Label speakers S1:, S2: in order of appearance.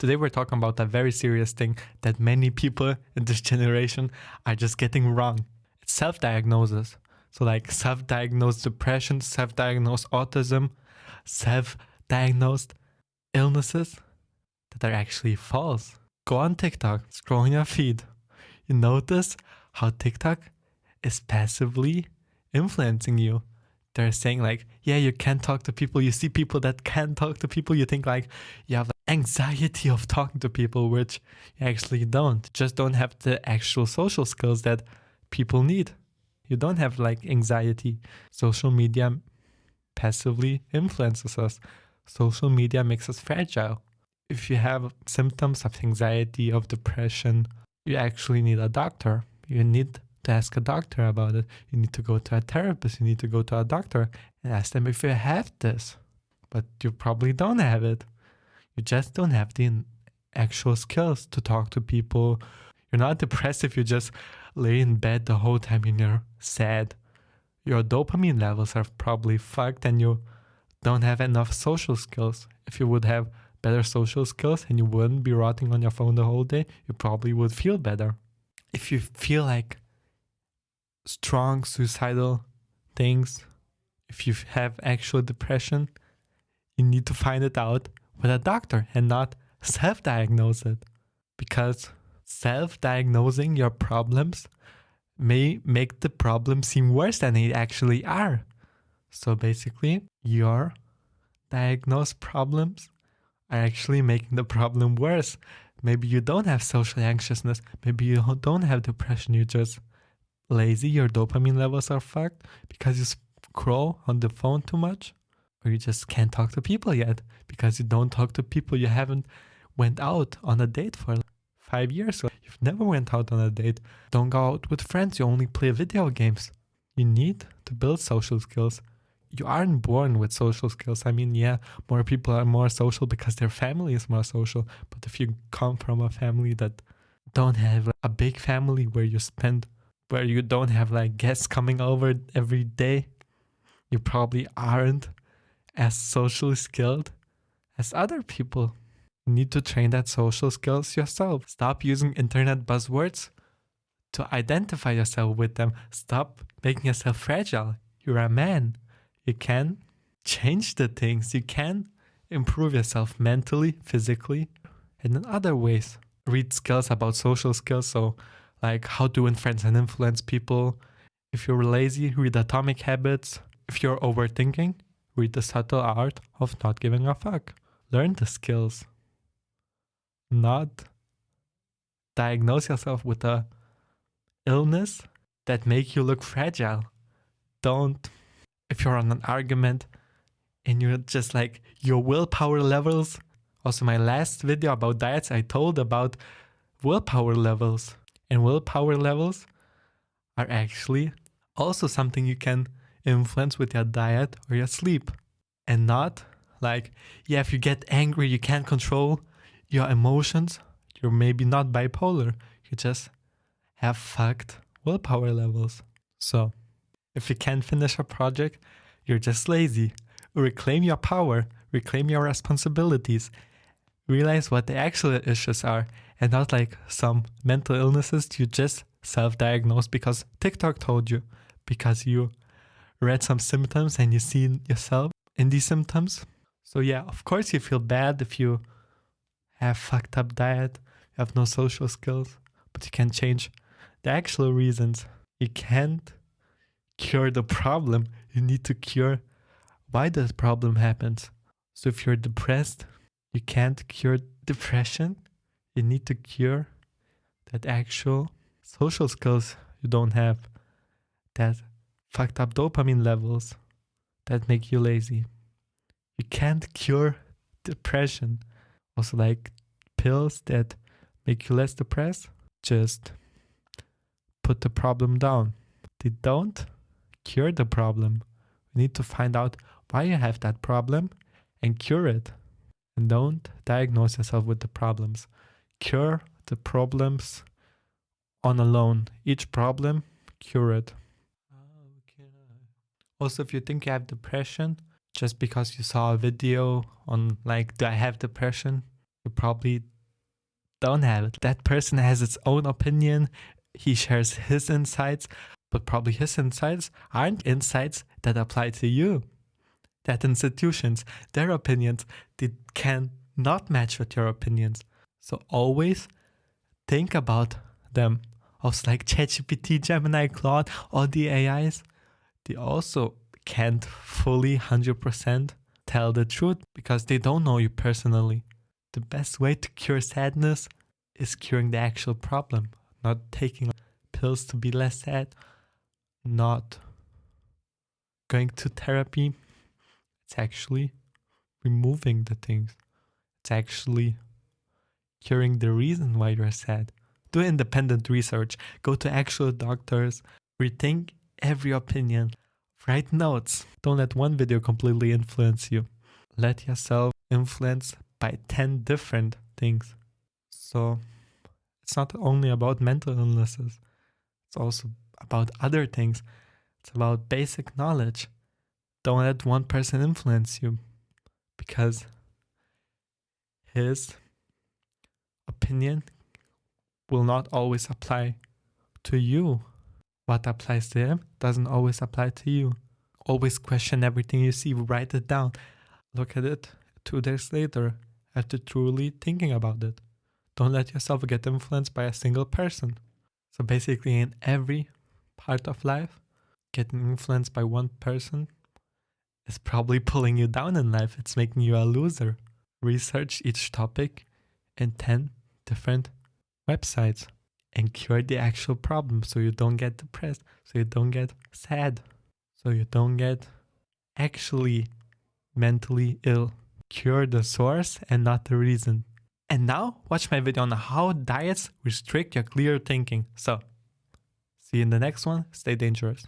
S1: Today we're talking about a very serious thing that many people in this generation are just getting wrong. It's self-diagnosis. So like self-diagnosed depression, self-diagnosed autism, self-diagnosed illnesses that are actually false. Go on TikTok, scroll on your feed. You notice how TikTok is passively influencing you. They're saying like, yeah, you can't talk to people. You see people that can't talk to people. You think like you have anxiety of talking to people, which you actually don't. Just don't have the actual social skills that people need. You don't have like anxiety. Social media passively influences us. Social media makes us fragile. If you have symptoms of anxiety, of depression, you actually need a doctor. You need to ask a doctor about it. You need to go to a therapist. You need to go to a doctor and ask them if you have this. But you probably don't have it. You just don't have the actual skills to talk to people. You're not depressed if you just lay in bed the whole time and you're sad. Your dopamine levels are probably fucked and you don't have enough social skills. If you would have better social skills and you wouldn't be rotting on your phone the whole day, you probably would feel better. If you feel like strong suicidal things, if you have actual depression, you need to find it out with a doctor and not self-diagnose it. Because self-diagnosing your problems may make the problem seem worse than they actually are. So basically, your diagnosed problems are actually making the problem worse. Maybe you don't have social anxiousness. Maybe you don't have depression. You're just lazy. Your dopamine levels are fucked because you scroll on the phone too much. Or you just can't talk to people yet because you don't talk to people. You haven't went out on a date for 5 years. So you've never went out on a date. Don't go out with friends. You only play video games. You need to build social skills. You aren't born with social skills. I mean, yeah, more people are more social because their family is more social. But if you come from a family that don't have a big family where you don't have like guests coming over every day, you probably aren't as socially skilled as other people. You need to train that social skills yourself. Stop using internet buzzwords to identify yourself with them. Stop making yourself fragile. You're a man. You can change the things. You can improve yourself mentally, physically, and in other ways. Read skills about social skills. So like how to win friends and influence people. If you're lazy, read Atomic Habits. If you're overthinking, read The Subtle Art of Not Giving a Fuck. Learn the skills. Not diagnose yourself with a illness that make you look fragile. Don't. If you're on an argument and you're just like your willpower levels. Also, my last video about diets, I told about willpower levels. And willpower levels are actually also something you can influence with your diet or your sleep. And not like, yeah, if you get angry, you can't control your emotions. You're maybe not bipolar. You just have fucked willpower levels. So if you can't finish a project, you're just lazy. Reclaim your power. Reclaim your responsibilities. Realize what the actual issues are and not like some mental illnesses you just self-diagnosed because TikTok told you, because you read some symptoms and you see yourself in these symptoms. So yeah, of course you feel bad if you have fucked up diet, you have no social skills, but you can change the actual reasons. You can't cure the problem. You need to cure why the problem happens. So if you're depressed, you can't cure depression. You need to cure that actual social skills you don't have, that fucked up dopamine levels that make you lazy. You can't cure depression. Also like pills that make you less depressed, just put the problem down. They don't cure the problem. You need to find out why you have that problem and cure it. And don't diagnose yourself with the problems. Cure the problems on alone. Each problem, cure it. Also, if you think you have depression, just because you saw a video on like, do I have depression? You probably don't have it. That person has its own opinion. He shares his insights, but probably his insights aren't insights that apply to you. That institutions, their opinions, they can not match with your opinions. So always think about them. Also like ChatGPT, Gemini, Claude, all the AIs, they also can't fully 100% tell the truth because they don't know you personally. The best way to cure sadness is curing the actual problem, not taking pills to be less sad, not going to therapy. It's actually removing the things. It's actually curing the reason why you're sad. Do independent research. Go to actual doctors. Rethink every opinion. Write notes. Don't let one video completely influence you. Let yourself influence by 10 different things. So it's not only about mental illnesses. It's also about other things. It's about basic knowledge. Don't let one person influence you because his opinion will not always apply to you. What applies to him doesn't always apply to you. Always question everything you see. Write it down. Look at it 2 days later after truly thinking about it. Don't let yourself get influenced by a single person. So basically in every part of life, getting influenced by one person is probably pulling you down in life. It's making you a loser. Research each topic in 10 different websites and cure the actual problem so you don't get depressed, so you don't get sad, so you don't get actually mentally ill. Cure the source and not the reason. And now watch my video on how diets restrict your clear thinking. So, see you in the next one. Stay dangerous.